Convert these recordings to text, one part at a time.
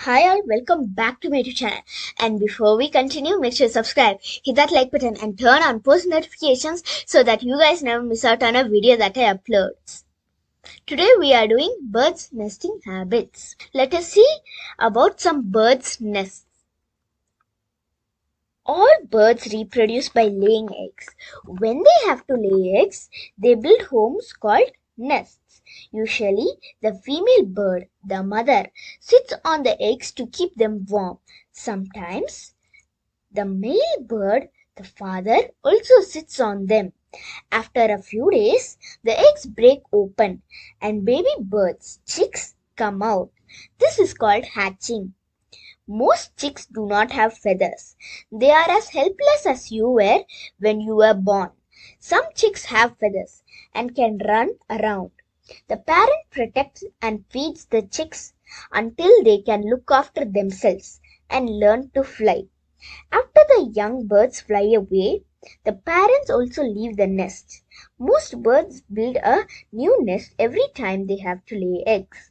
Hi all, welcome back to my YouTube channel. And before we continue, make sure to subscribe, hit that like button and turn on post notifications so that you guys never miss out on a video that I upload. Today we are doing birds nesting habits. Let us see about some birds' nests. All birds reproduce by laying eggs. When they have to lay eggs, they build homes called nests. Usually, the female bird, the mother, sits on the eggs to keep them warm. Sometimes, the male bird, the father, also sits on them. After a few days, the eggs break open and baby birds, chicks, come out. This is called hatching. Most chicks do not have feathers. They are as helpless as you were when you were born. Some chicks have feathers and can run around. The parent protects and feeds the chicks until they can look after themselves and learn to fly. After the young birds fly away, the parents also leave the nest. Most birds build a new nest every time they have to lay eggs.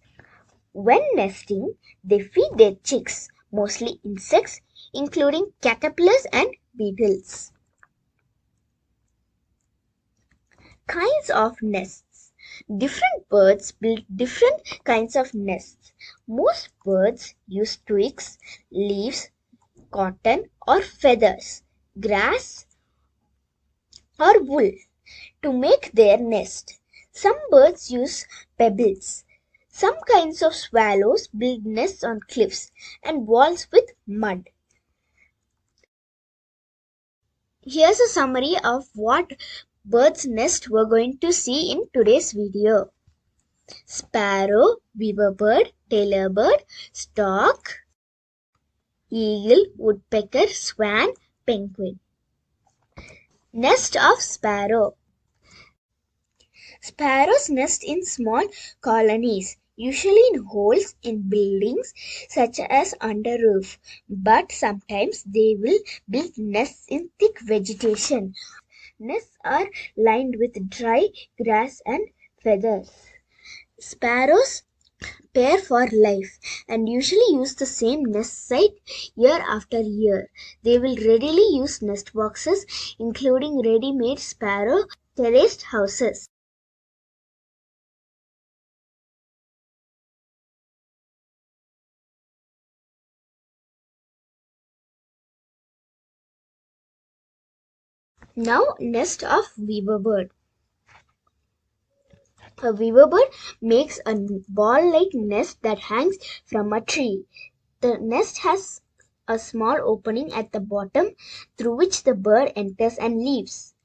When nesting, they feed their chicks, mostly insects, including caterpillars and beetles. Kinds of nests. Different birds build different kinds of nests. Most birds use twigs, leaves, cotton, or feathers, grass, or wool to make their nest. Some birds use pebbles. Some kinds of swallows build nests on cliffs and walls with mud. Here's a summary of what birds' nest we're going to see in today's video. Sparrow, weaverbird, tailorbird, stork, eagle, woodpecker, swan, penguin. Nest of sparrow. Sparrows nest in small colonies, usually in holes in buildings such as under roof, but sometimes they will build nests in thick vegetation. Nests are lined with dry grass and feathers. Sparrows pair for life and usually use the same nest site year after year. They will readily use nest boxes, including ready-made sparrow terraced houses. Now, nest of weaverbird. A weaverbird makes a ball-like nest that hangs from a tree. The nest has a small opening at the bottom through which the bird enters and leaves.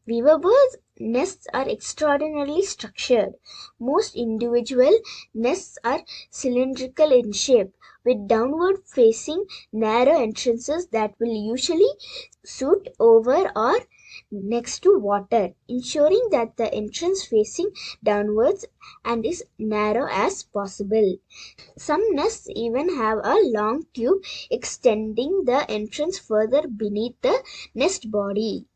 Weaverbirds' nests are extraordinarily structured. Most individual nests are cylindrical in shape, with downward-facing narrow entrances that will usually suit over or next to water, ensuring that the entrance facing downwards and is narrow as possible. Some nests even have a long tube extending the entrance further beneath the nest body.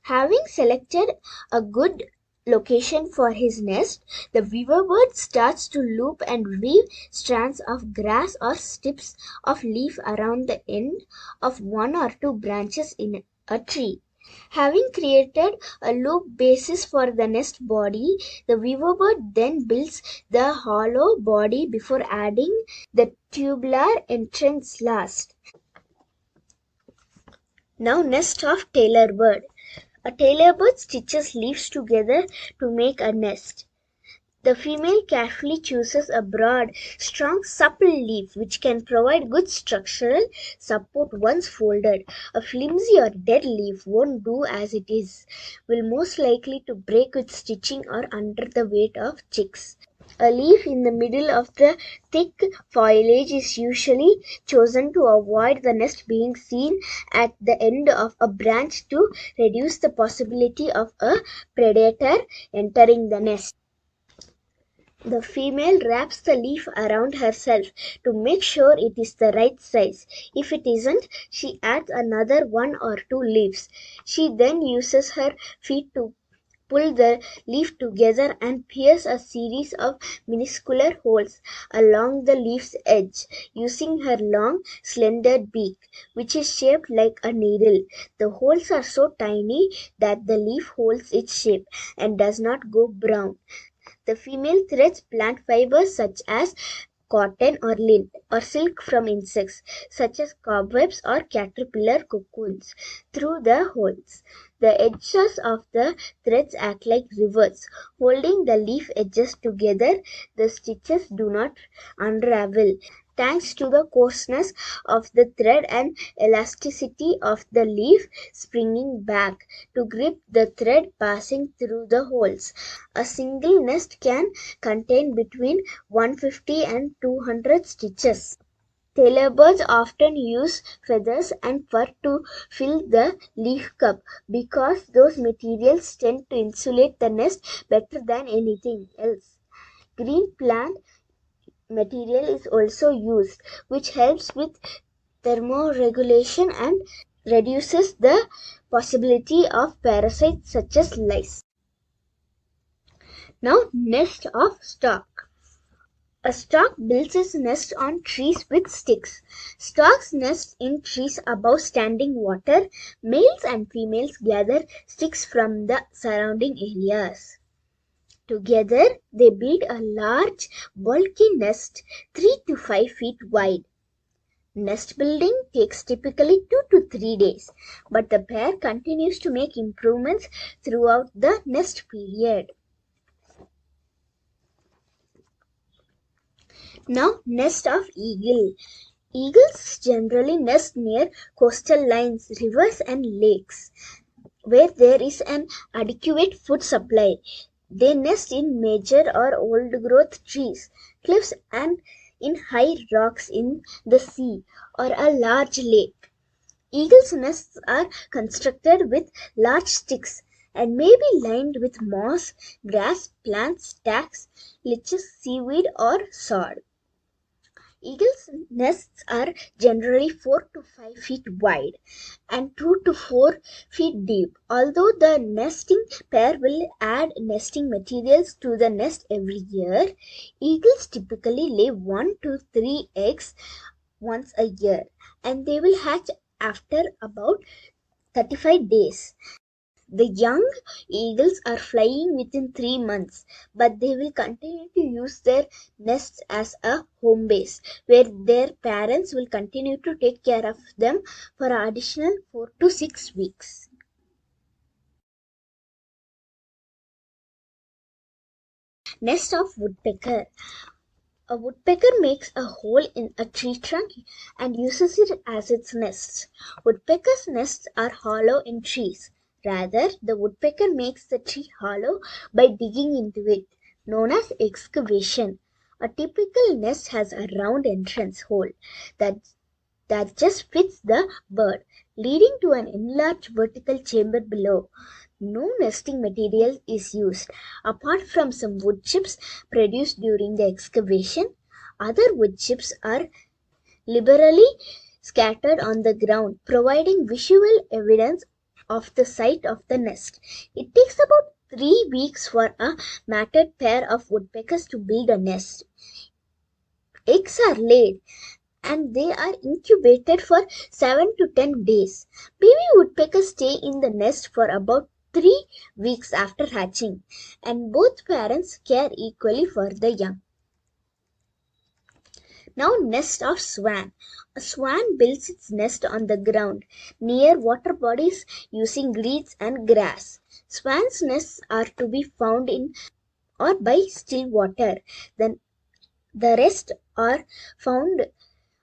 Having selected a good location for his nest, the weaverbird starts to loop and weave strands of grass or strips of leaf around the end of one or two branches in a tree. Having created a loop basis for the nest body, the weaverbird then builds the hollow body before adding the tubular entrance last. Now, nest of tailorbird. A tailorbird stitches leaves together to make a nest. The female carefully chooses a broad, strong, supple leaf which can provide good structural support once folded. A flimsy or dead leaf won't do as it is, will most likely to break with stitching or under the weight of chicks. A leaf in the middle of the thick foliage is usually chosen to avoid the nest being seen at the end of a branch to reduce the possibility of a predator entering the nest. The female wraps the leaf around herself to make sure it is the right size. If it isn't, she adds another one or two leaves. She then uses her feet to pull the leaf together and pierce a series of minuscule holes along the leaf's edge using her long, slender beak, which is shaped like a needle. The holes are so tiny that the leaf holds its shape and does not go brown. The female threads plant fibers such as cotton or lint or silk from insects such as cobwebs or caterpillar cocoons through the holes. The edges of the threads act like rivets, holding the leaf edges together. The stitches do not unravel, thanks to the coarseness of the thread and elasticity of the leaf springing back to grip the thread passing through the holes. A single nest can contain between 150 and 200 stitches. Tailorbirds often use feathers and fur to fill the leaf cup because those materials tend to insulate the nest better than anything else. Green plant material is also used, which helps with thermoregulation and reduces the possibility of parasites such as lice. Now, nest of stork. A stork builds its nest on trees with sticks. Storks nest in trees above standing water. Males and females gather sticks from the surrounding areas. Together, they build a large, bulky nest 3 to 5 feet wide. Nest building takes typically 2 to 3 days, but the pair continues to make improvements throughout the nest period. Now, nest of eagle. Eagles generally nest near coastal lines, rivers, and lakes, where there is an adequate food supply. They nest in major or old growth trees, cliffs, and in high rocks in the sea or a large lake. Eagles' nests are constructed with large sticks and may be lined with moss, grass, plants, tacks, lichens, seaweed, or sod. Eagles' nests are generally 4 to 5 feet wide and 2 to 4 feet deep. Although the nesting pair will add nesting materials to the nest every year, eagles typically lay 1 to 3 eggs once a year, and they will hatch after about 35 days. The young eagles are flying within 3 months, but they will continue to use their nests as a home base, where their parents will continue to take care of them for an additional 4 to 6 weeks. Nest of woodpecker. A woodpecker makes a hole in a tree trunk and uses it as its nest. Woodpeckers' nests are hollow in trees. Rather, the woodpecker makes the tree hollow by digging into it, known as excavation. A typical nest has a round entrance hole that, that just fits the bird, leading to an enlarged vertical chamber below. No nesting material is used. Apart from some wood chips produced during the excavation, other wood chips are liberally scattered on the ground, providing visual evidence of the site of the nest. It takes about 3 weeks for a matted pair of woodpeckers to build a nest. Eggs are laid and they are incubated for 7 to 10 days. Baby woodpeckers stay in the nest for about 3 weeks after hatching, and both parents care equally for the young. Now, nest of swan. A swan builds its nest on the ground near water bodies using reeds and grass. Swans' nests are to be found in or by still water. Then the rest are found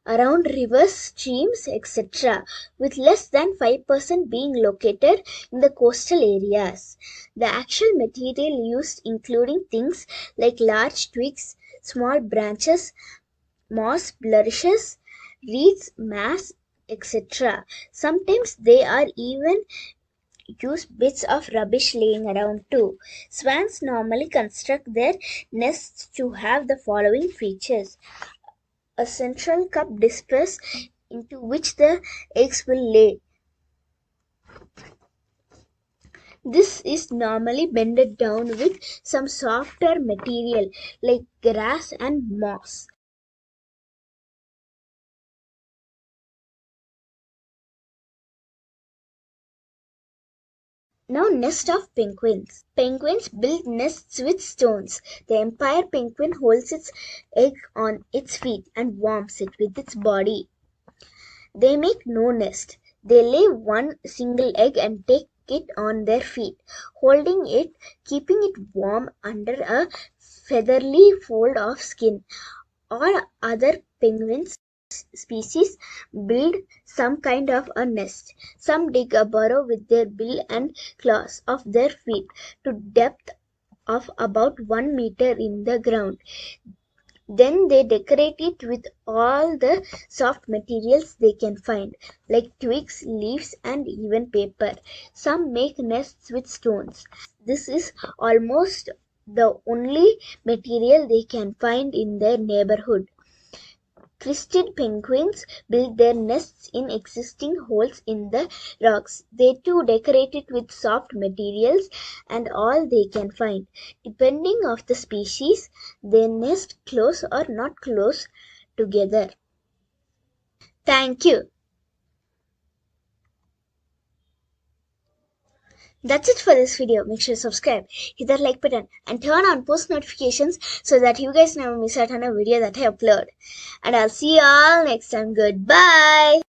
around rivers, streams, etc., with less than 5% being located in the coastal areas. The actual material used including things like large twigs, small branches, moss, bulrushes, reeds, mass, etc. Sometimes they are even use bits of rubbish laying around too. Swans normally construct their nests to have the following features: a central cup disperse into which the eggs will lay. This is normally bended down with some softer material like grass and moss. Now, nest of penguins. Penguins build nests with stones. The emperor penguin holds its egg on its feet and warms it with its body. They make no nest. They lay one single egg and take it on their feet, holding it, keeping it warm under a feathery fold of skin. All other penguin species build some kind of a nest. Some dig a burrow with their bill and claws of their feet to depth of about 1 meter in the ground. Then they decorate it with all the soft materials they can find, like twigs, leaves, and even paper. Some make nests with stones. This is almost the only material they can find in their neighborhood. Crested penguins build their nests in existing holes in the rocks. They too decorate it with soft materials and all they can find. Depending on the species, they nest close or not close together. Thank you. That's it for this video. Make sure to subscribe, hit that like button, and turn on post notifications so that you guys never miss out on a video that I upload. And I'll see you all next time. Goodbye.